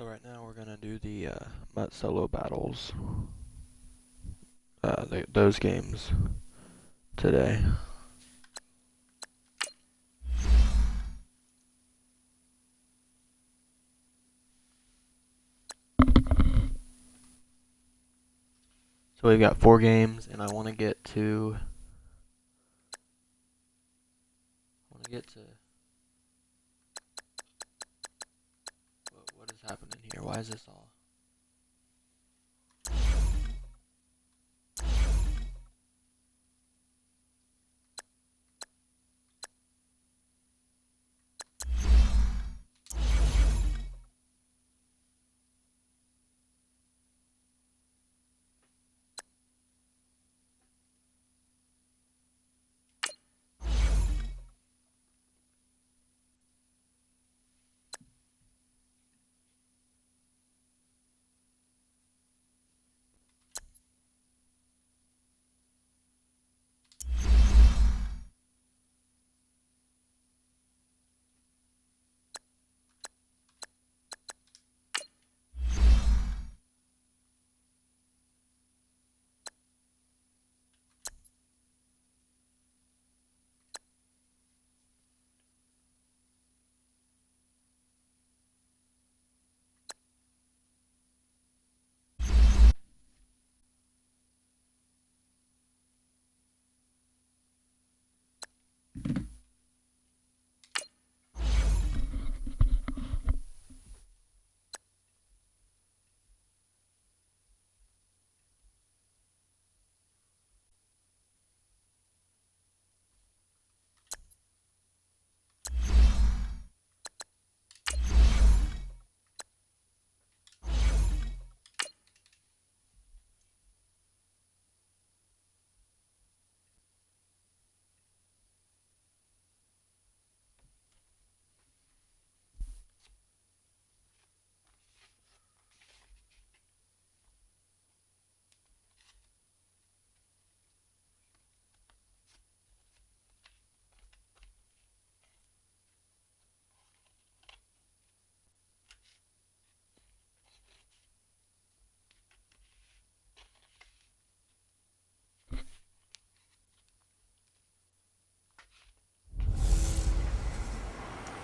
So right now we're gonna do the MUT Solo Battles, those games today. So we've got 4 games, and I want to get to. What is happening here? Why is this all?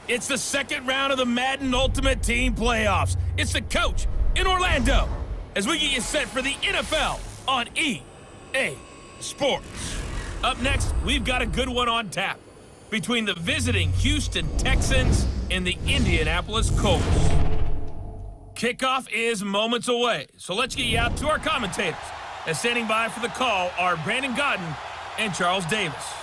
It's the second round of the Madden Ultimate Team Playoffs. It's the coach in Orlando as we get you set for the NFL on EA Sports. Up next, we've got a good one on tap between the visiting Houston Texans and the Indianapolis Colts. Kickoff is moments away, so let's get you out to our commentators. And standing by for the call are Brandon Godden and Charles Davis.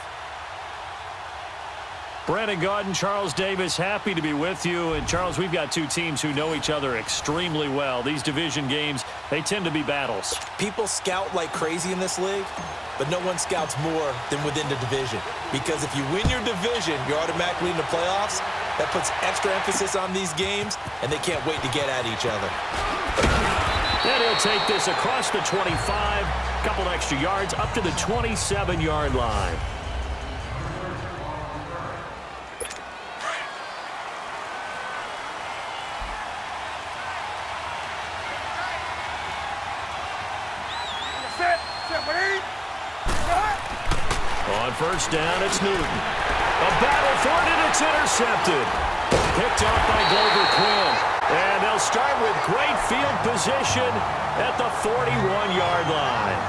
Brandon Gaudin, Charles Davis, happy to be with you. And, Charles, we've got two teams who know each other extremely well. These division games, they tend to be battles. People scout like crazy in this league, but no one scouts more than within the division. Because if you win your division, you're automatically in the playoffs. That puts extra emphasis on these games, and they can't wait to get at each other. And he'll take this across the 25, couple extra yards, up to the 27-yard line. On first down, it's Newton. A battle for it, and it's intercepted. Picked off by Glover Quinn. And they'll start with great field position at the 41-yard line.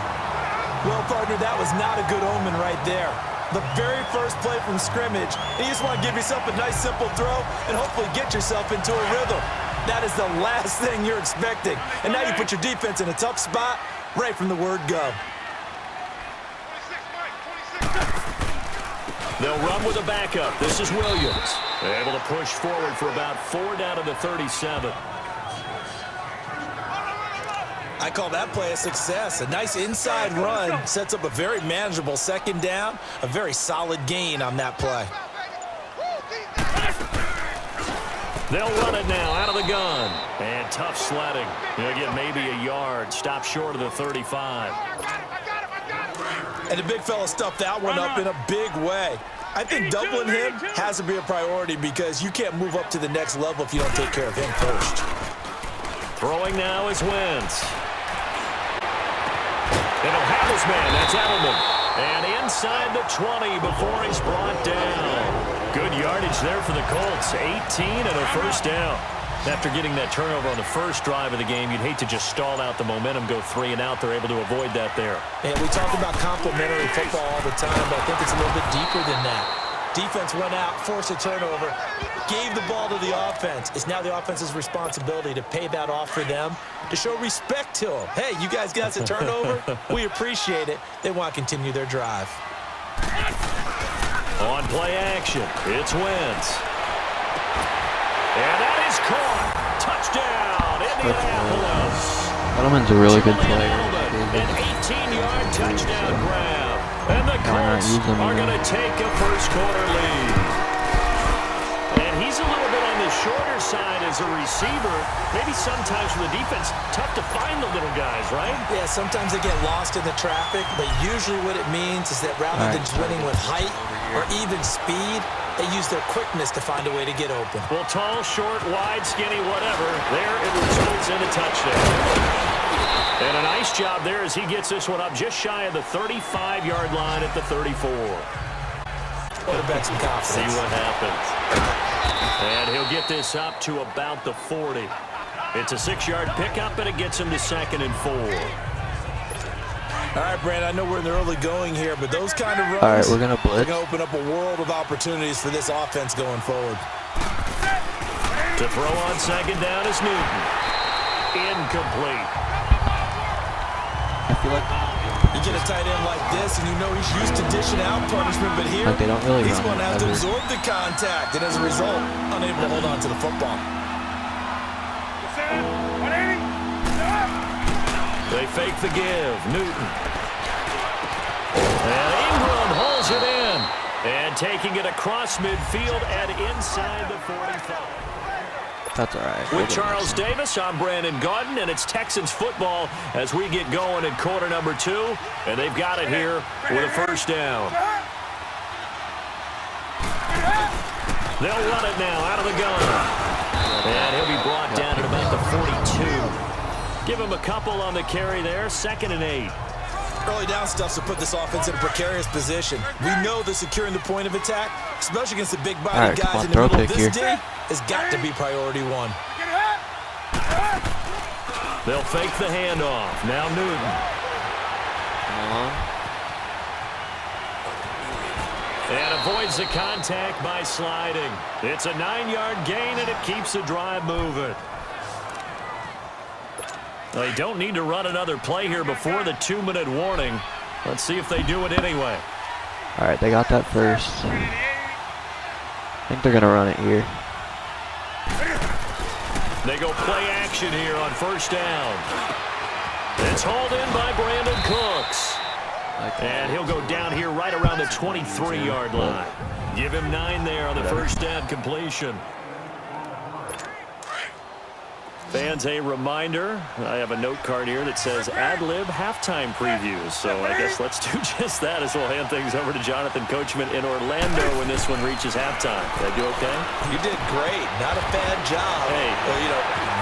Well, partner, that was not a good omen right there. The very first play from scrimmage, you just want to give yourself a nice, simple throw and hopefully get yourself into a rhythm. That is the last thing you're expecting. And now you put your defense in a tough spot right from the word go. They'll run with a backup. This is Williams. They're able to push forward for about 4 down to the 37. I call that play a success. A nice inside run sets up a very manageable second down, a very solid gain on that play. They'll run it now out of the gun. And tough sledding. They'll get maybe a yard. Stop short of the 35. And the big fella stuffed that one up in a big way. I think doubling him has to be a priority because you can't move up to the next level if you don't take care of him first. Throwing now is Wentz. And he'll have his man. That's Edelman. And inside the 20 before he's brought down. Good yardage there for the Colts. 18 and a first down. After getting that turnover on the first drive of the game, you'd hate to just stall out the momentum, go 3 and out. They're able to avoid that there. And we talk about complementary football all the time, but I think it's a little bit deeper than that. Defense went out, forced a turnover, gave the ball to the offense. It's now the offense's responsibility to pay that off for them, to show respect to them. Hey, you guys got us a turnover? We appreciate it. They want to continue their drive. On play action, it's Wentz. And that is caught. Touchdown, Indianapolis. Edelman's a really good player. An 18-yard touchdown grab. And the Colts are going to take a first quarter lead. And he's a little bit on the shorter side as a receiver. Maybe sometimes for the defense, tough to find the little guys, right? Yeah, sometimes they get lost in the traffic, but usually what it means is that rather than just winning with height or even speed, they use their quickness to find a way to get open. Well, tall, short, wide, skinny, whatever, there it results in a touchdown. And a nice job there as he gets this one up just shy of the 35-yard line at the 34. Quarterback some confidence. See what happens. And he'll get this up to about the 40. It's a 6-yard pickup, and it gets him to 2nd and 4. All right, Brandon, I know we're in the early going here, but those kind of runs all right, we're going to blitz. are going to open up a world of opportunities for this offense going forward. To throw on 2nd down is Newton. Incomplete. I feel like You get a tight end like this, and you know he's used to dishing out punishment, but here they don't really he's run going to have to ever. absorb the contact, and as a result, unable to hold on to the football. They fake the give. Newton. And Ingram holds it in. And taking it across midfield and inside the 45. that's all right. With Charles Davis, I'm Brandon Gaudin, and it's Texans football as we get going in quarter number 2. And they've got it here with a first down. They'll run it now out of the gun. And he'll be brought down at about the 42. Give him a couple on the carry there. 2nd and 8. Early down stuffs to put this offense in a precarious position. We know that securing the point of attack, especially against the big body guys in the middle of this D, has got to be priority 1. They'll fake the handoff. Now Newton. And avoids the contact by sliding. It's a 9-yard gain, and it keeps the drive moving. They don't need to run another play here before the 2-minute warning. Let's see if they do it anyway. All right, they got that first. I think they're going to run it here. They go play action here on first down. It's hauled in by Brandon Cooks. And he'll go down here right around the 23-yard line. Give him 9 there on the first down completion. Fans, a reminder, I have a note card here that says ad-lib halftime previews. So I guess let's do just that as we'll hand things over to Jonathan Coachman in Orlando when this one reaches halftime. Did I do okay? You did great. Not a bad job. Hey.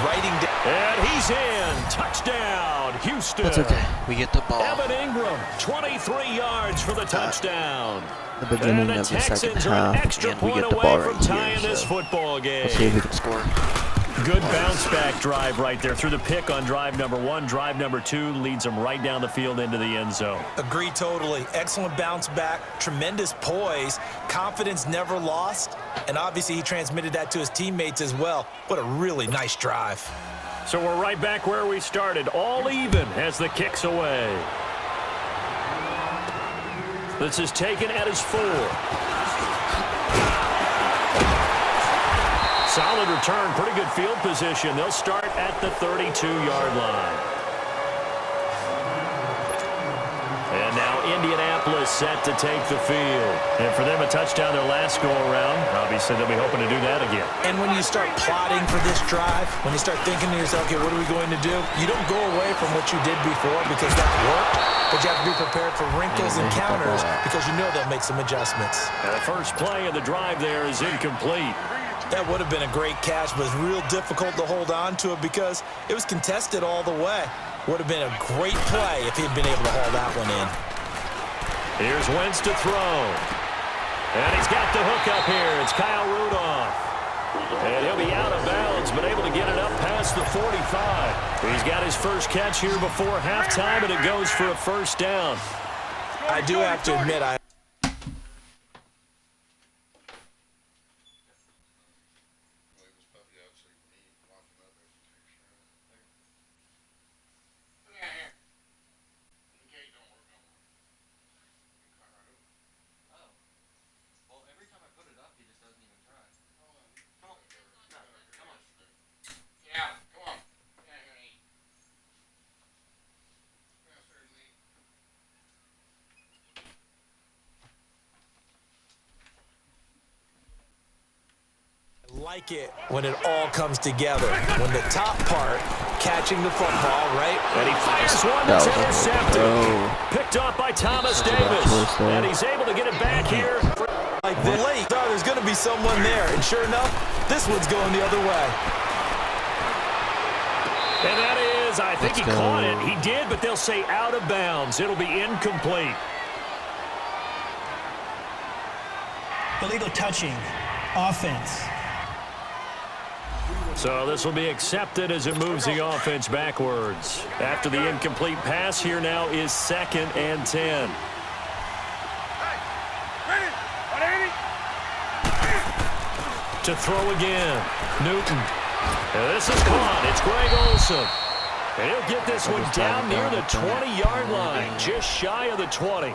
Writing down. And he's in. Touchdown, Houston. That's okay. We get the ball. Evan Ingram, 23 yards for the touchdown. The beginning And the of the second Texans are an half, extra and we point get the away ball from right tying here. this So football game. let's see if we can score. Good bounce-back drive right there through the pick on drive number 1. Drive number 2 leads them right down the field into the end zone. Agree totally. Excellent bounce back, tremendous poise, confidence never lost, and obviously he transmitted that to his teammates as well. What a really nice drive. So we're right back where we started, all even as the kick's away. This is taken at his 4. Solid return, pretty good field position. They'll start at the 32-yard line. And now Indianapolis set to take the field. And for them, a touchdown their last go-around. Obviously, they'll be hoping to do that again. And when you start plotting for this drive, when you start thinking to yourself, okay, what are we going to do? You don't go away from what you did before because that worked, but you have to be prepared for wrinkles and counters because you know they'll make some adjustments. And the first play of the drive there is incomplete. That would have been a great catch, but it's real difficult to hold on to it because it was contested all the way. Would have been a great play if he'd been able to haul that one in. Here's Wentz to throw. And he's got the hook up here. It's Kyle Rudolph. And he'll be out of bounds, but able to get it up past the 45. He's got his first catch here before halftime, and it goes for a first down. I do have to admit, like it when it all comes together. When the top part, catching the football, right? And he fires one that's intercepted. Picked off by Thomas Davis. And he's able to get it back here. Like this late, there's going to be someone there. And sure enough, this one's going the other way. And that is, I think he caught it. He did, but they'll say out of bounds. It'll be incomplete. Illegal touching. Offense. So this will be accepted as it moves the offense backwards. After the incomplete pass, here now is 2nd and 10. To throw again, Newton. And this is caught. It's Greg Olsen. And he'll get this one down near the 20-yard line, just shy of the 20.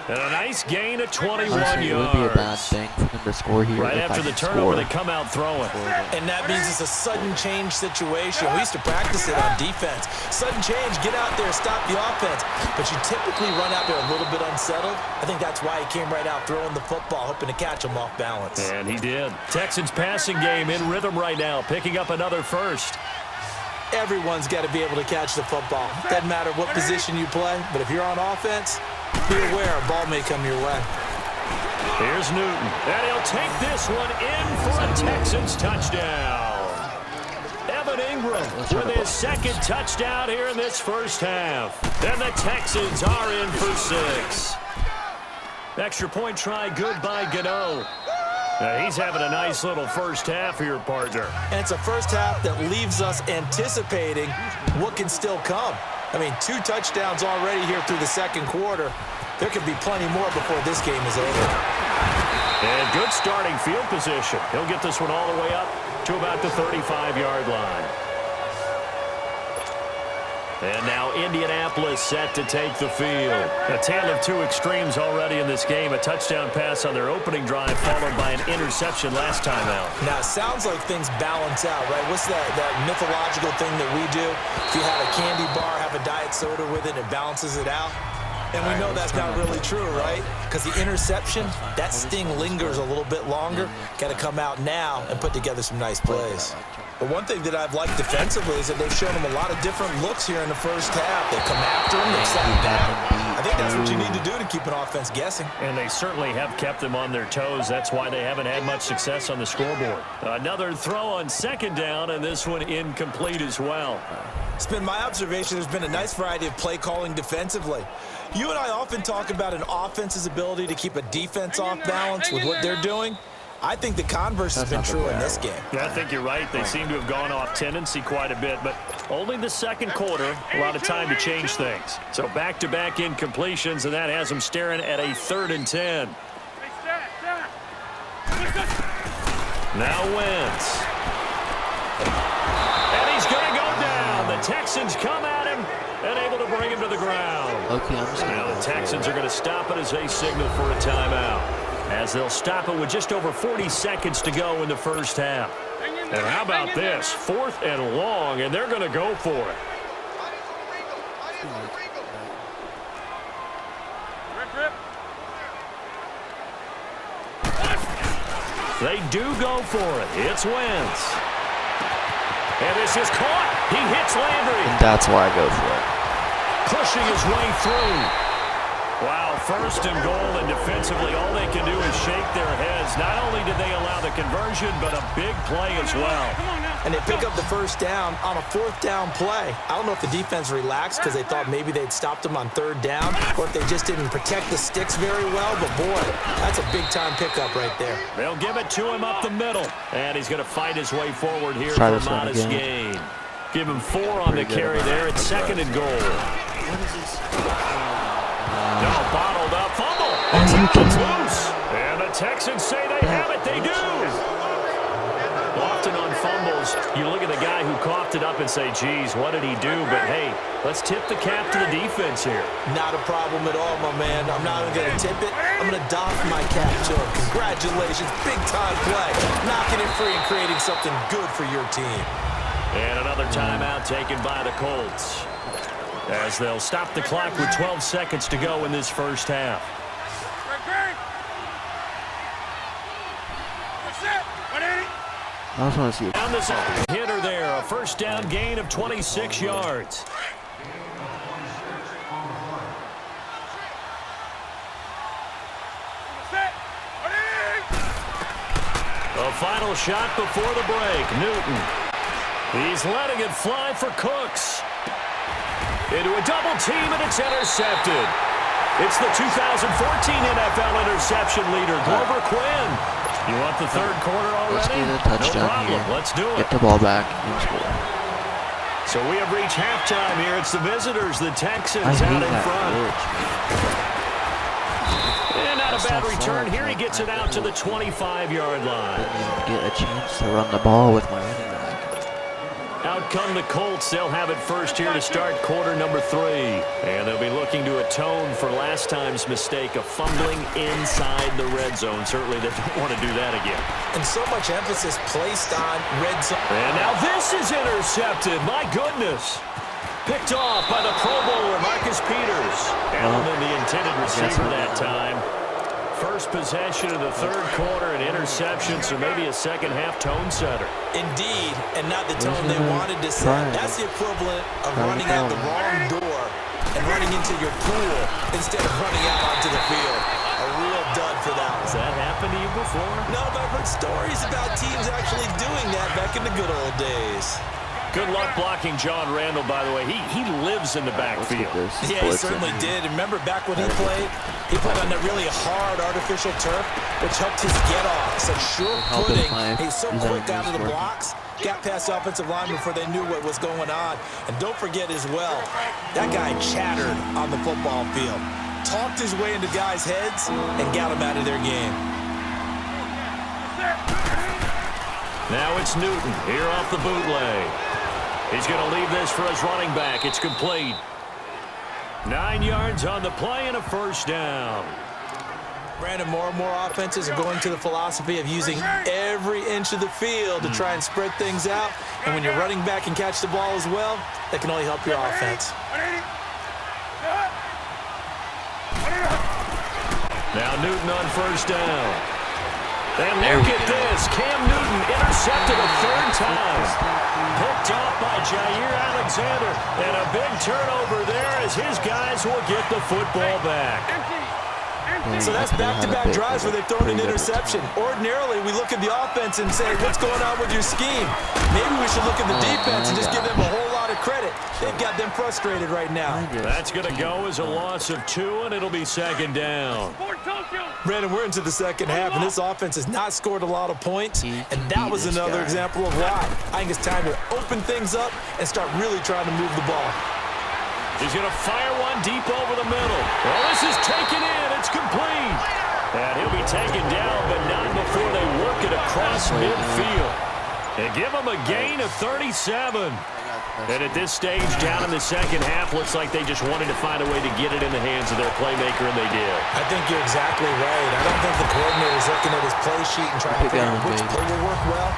And a nice gain of 21 yards. It would be a bad thing for them to score here. Right after the turnover, they come out throwing. And that means it's a sudden change situation. We used to practice it on defense. Sudden change, get out there, stop the offense. But you typically run out there a little bit unsettled. I think that's why he came right out throwing the football, hoping to catch him off balance. And he did. Texans passing game in rhythm right now, picking up another first. Everyone's got to be able to catch the football. Doesn't matter what position you play, but if you're on offense, be aware a ball may come your way. Here's Newton, and he'll take this one in for a Texans touchdown. Evan Ingram with his 2nd touchdown here in this first half. And the Texans are in for 6. Extra point try, good by Gano. He's having a nice little first half here, partner. And it's a first half that leaves us anticipating what can still come. I mean, 2 touchdowns already here through the 2nd quarter. There could be plenty more before this game is over. And good starting field position. He'll get this one all the way up to about the 35-yard line. And now Indianapolis set to take the field. A tale of 2 extremes already in this game. A touchdown pass on their opening drive followed by an interception last time out. Now, it sounds like things balance out, right? What's that mythological thing that we do? If you have a candy bar, have a diet soda with it, it balances it out. And we know that's not really true, right? Because the interception, that sting lingers a little bit longer. Got to come out now and put together some nice plays. But one thing that I've liked defensively is that they've shown them a lot of different looks here in the first half. They come after him, they sat down. I think that's what you need to do to keep an offense guessing. And they certainly have kept them on their toes. That's why they haven't had much success on the scoreboard. Another throw on 2nd down, and this one incomplete as well. It's been my observation there's been a nice variety of play calling defensively. You and I often talk about an offense's ability to keep a defense off balance with what they're doing. I think the converse has been true in this game. Yeah, I think you're right. They seem to have gone off tendency quite a bit, but only the 2nd quarter, a lot of time to change things. So back-to-back incompletions, and that has them staring at a 3rd and 10. Now Wentz. And he's going to go down. The Texans come at him and able to bring him to the ground. Okay, I'm just going to Now the Texans are going to stop it as they signal for a timeout, as they'll stop it with just over 40 seconds to go in the first half. And how about this? 4th and long, and they're going to go for it. They do go for it. It's Wentz. And this is caught. He hits Landry. And that's why I go for it. Pushing his way through. Wow, 1st and goal, and defensively all they can do is shake their heads. as not only did they allow the conversion, but a big play as well. And they pick up the first down on a fourth down play. I don't know if the defense relaxed because they thought maybe they'd stopped them on third down or if they just didn't protect the sticks very well. But, boy, that's a big-time pickup right there. They'll give it to him up the middle. And he's going to fight his way forward here Try for a this one modest again. gain. Give him 4 on the carry there. It's 2nd and goal. What is this? No, bottled up. Fumble. Are you It's kidding me? loose. And the Texans say they have it. They do. Often on fumbles, you look at the guy who coughed it up and say, geez, what did he do? But, hey, let's tip the cap to the defense here. Not a problem at all, my man. I'm not even going to tip it. I'm going to doff my cap to him. Congratulations. Big-time play. Knocking it free and creating something good for your team. And another timeout taken by the Colts, as they'll stop the clock with 12 seconds to go in this first half. I just want to see. Down this hitter there, a first down gain of 26 yards. A final shot before the break. Newton. He's letting it fly for Cooks. Into a double team, and it's intercepted. It's the 2014 NFL interception leader, Glover Quinn. You want the third quarter Let's already? get a touchdown No problem. here. Let's do it. Get the ball back and score. So we have reached halftime here. It's the visitors, the Texans, I hate out in that front. glitch. And not a That's bad not return fun. here. He gets it out to the 25-yard line. Didn't even get a chance to run the ball with my running back. Out come the Colts. They'll have it first here to start quarter number 3. And they'll be looking to atone for last time's mistake of fumbling inside the red zone. Certainly they don't want to do that again. And so much emphasis placed on red zone. And now this is intercepted. My goodness. Picked off by the Pro Bowler, Marcus Peters. Allen, the intended receiver that time. First possession of the third quarter, an interception, so maybe a second-half tone setter. Indeed, and not the tone they wanted to set. That's the equivalent of running out the wrong door and running into your pool instead of running out onto the field. A real dud for that Has one. that happened to you before? No, but I've heard stories about teams actually doing that back in the good old days. Good luck blocking John Randall, by the way. He lives in the Let's get backfield. this. Yeah, he certainly did. And remember back when he played on that really hard artificial turf, which helped his get off. Such sure Help him footing. play. He's so He's quick on out of the his work. blocks. Got past the offensive line before they knew what was going on. And don't forget as well, that guy chattered on the football field. Talked his way into guys' heads and got them out of their game. Now it's Newton here off the bootleg. He's going to leave this for his running back. It's complete. 9 yards on the play and a first down. Brandon, more and more offenses are going to the philosophy of using every inch of the field to try and spread things out. And when your running back can catch the ball as well, that can only help your offense. Now Newton on first down. And look at this. Cam Newton intercepted a third time. Picked off by Jair Alexander. And a big turnover there as his guys will get the football back. So that's back-to-back drives where they've thrown an interception. Ordinarily, we look at the offense and say, what's going on with your scheme? Maybe we should look at the defense and just give them a whole lot of credit. They've got them frustrated right now. That's going to go as a loss of 2, and it'll be second down. Brandon, we're into the second half, and this offense has not scored a lot of points, and that was another example of why. I think it's time to open things up and start really trying to move the ball. He's going to fire one deep over the middle. Well, this is taken in. It's complete. And he'll be taken down, but not before they work it across midfield. And give him a gain of 37. And at this stage, down in the second half, looks like they just wanted to find a way to get it in the hands of their playmaker, and they did. I think you're exactly right. I don't think the coordinator's looking at his play sheet and trying to figure out which play will work well.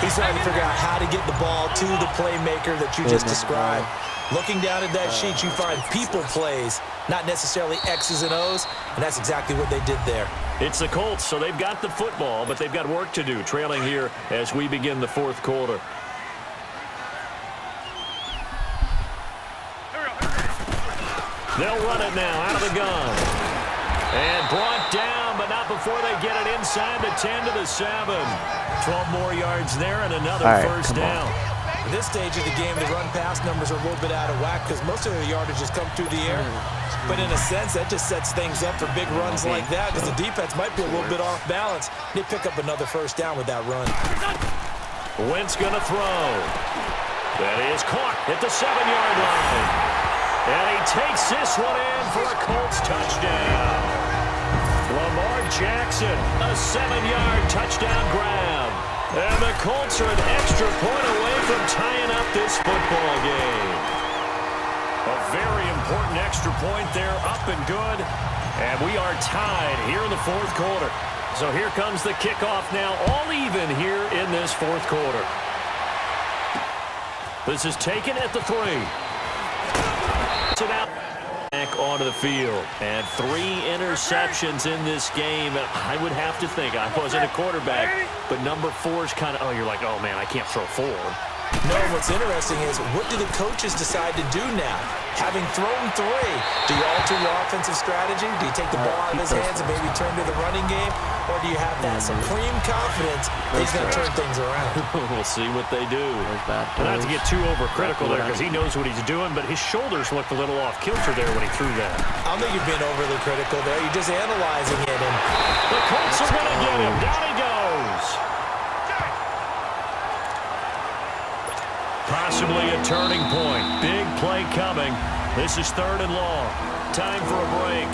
He's trying to figure out how to get the ball to the playmaker that you just described. Looking down at that sheet, you find people plays, not necessarily X's and O's, and that's exactly what they did there. It's the Colts, so they've got the football, but they've got work to do, trailing here as we begin the fourth quarter. They'll run it now out of the gun. And brought down, but not before before they get it inside the 10 to the 7. 12 more yards there and another first down. At this stage of the game, the run-pass numbers are a little bit out of whack because most of the yardage has come through the air. But in a sense, that just sets things up for big runs like that because the defense might be a little bit off balance. They pick up another first down with that run. Wentz going to throw. That is caught at the 7-yard line. And he takes this one in for a Colts touchdown. Lamar Jackson, a 7-yard touchdown grab. And the Colts are an extra point away from tying up this football game. A very important extra point there, up and good. And we are tied here in the fourth quarter. So here comes the kickoff now, all even here in this fourth quarter. This is taken at the 3. It out. Back onto the field. And 3 interceptions in this game. And I would have to think, I wasn't a quarterback, but number 4 is kind of, oh, you're like, oh, man, I can't throw 4. No, what's interesting is what do the coaches decide to do now? Having thrown 3, do you alter your offensive strategy? Do you take the ball out of his hands and maybe turn to the running game? Or do you have that supreme confidence that he's going to turn things around? We'll see what they do. Not to get too overcritical there because he knows what he's doing, but his shoulders looked a little off kilter there when he threw that. I don't think you're being overly critical there. You're just analyzing it. And the Colts are going to get him. Down he goes. Possibly a turning point. Big play coming. This is 3rd and long. Time for a break.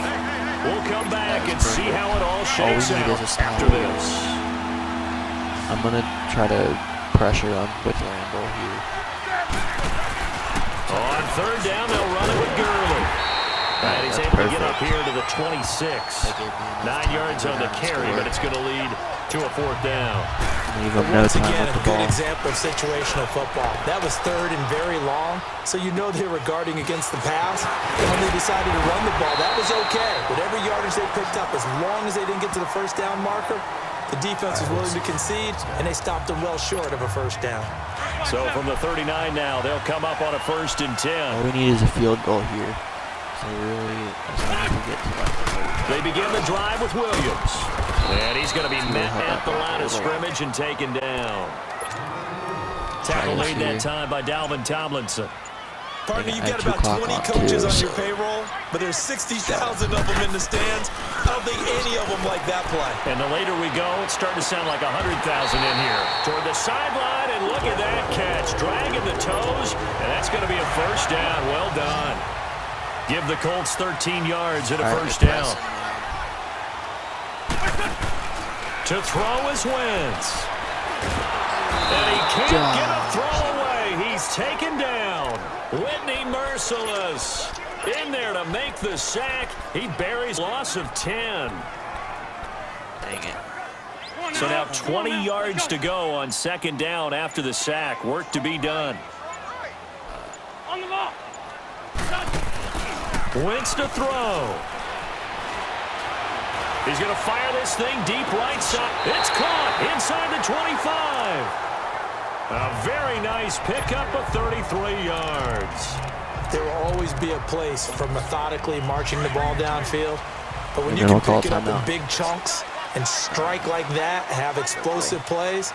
We'll come back and see how it all shakes out after this. I'm going to try to pressure him with Randall here. On 3rd down, they'll run it with Gurley. And he's able to get up here to the 26. 9 yards on the carry, but it's going to lead to a 4th down. Once again, a good example of situational football. That was 3rd and very long, so you know they were guarding against the pass. And when they decided to run the ball, that was okay. Whatever yardage they picked up, as long as they didn't get to the first down marker, the defense was willing to concede, and they stopped them well short of a first down. So from the 39 now, they'll come up on a 1st and 10. All we need is a field goal here. So really, as long as we get to like they begin the drive with Williams. And he's going to be met at the line of scrimmage and taken down. Tackle made that time by Dalvin Tomlinson. Partner, you've got about 20 coaches on your payroll, but there's 60,000 of them in the stands. I don't think any of them like that play. And the later we go, it's starting to sound like 100,000 in here. Toward the sideline, and look at that catch. Dragging the toes, and that's going to be a first down. Well done. Give the Colts 13 yards and a first down. To throw is Wentz. And he can't get a throw away. He's taken down. Whitney Merciless in there to make the sack. He buries loss of 10. Dang it. So now 20 yards to go on 2nd down after the sack. Work to be done. On the ball. Wentz to throw. He's going to fire this thing deep right side. It's caught inside the 25. A very nice pickup of 33 yards. There will always be a place for methodically marching the ball downfield. But when you can pick it up in big chunks and strike like that, have explosive plays,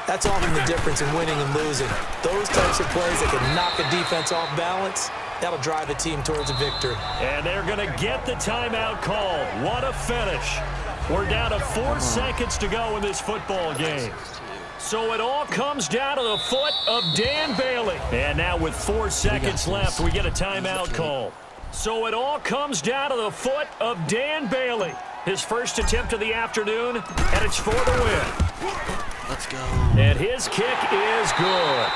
that's often the difference in winning and losing. Those types of plays that can knock a defense off balance, that'll drive a team towards a victory. And they're going to get the timeout call. What a finish. We're down to 4 seconds to go in this football game. So it all comes down to the foot of Dan Bailey. And now with 4 seconds left, we get a timeout call. So it all comes down to the foot of Dan Bailey. His first attempt of the afternoon, and it's for the win. Let's go. And his kick is good.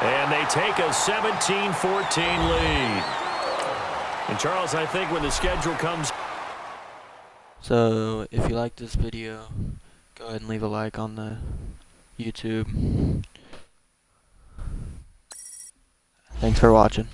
And they take a 17-14 lead. And Charles, I think when the schedule comes... So, if you like this video, go ahead and leave a like on the YouTube. Thanks for watching.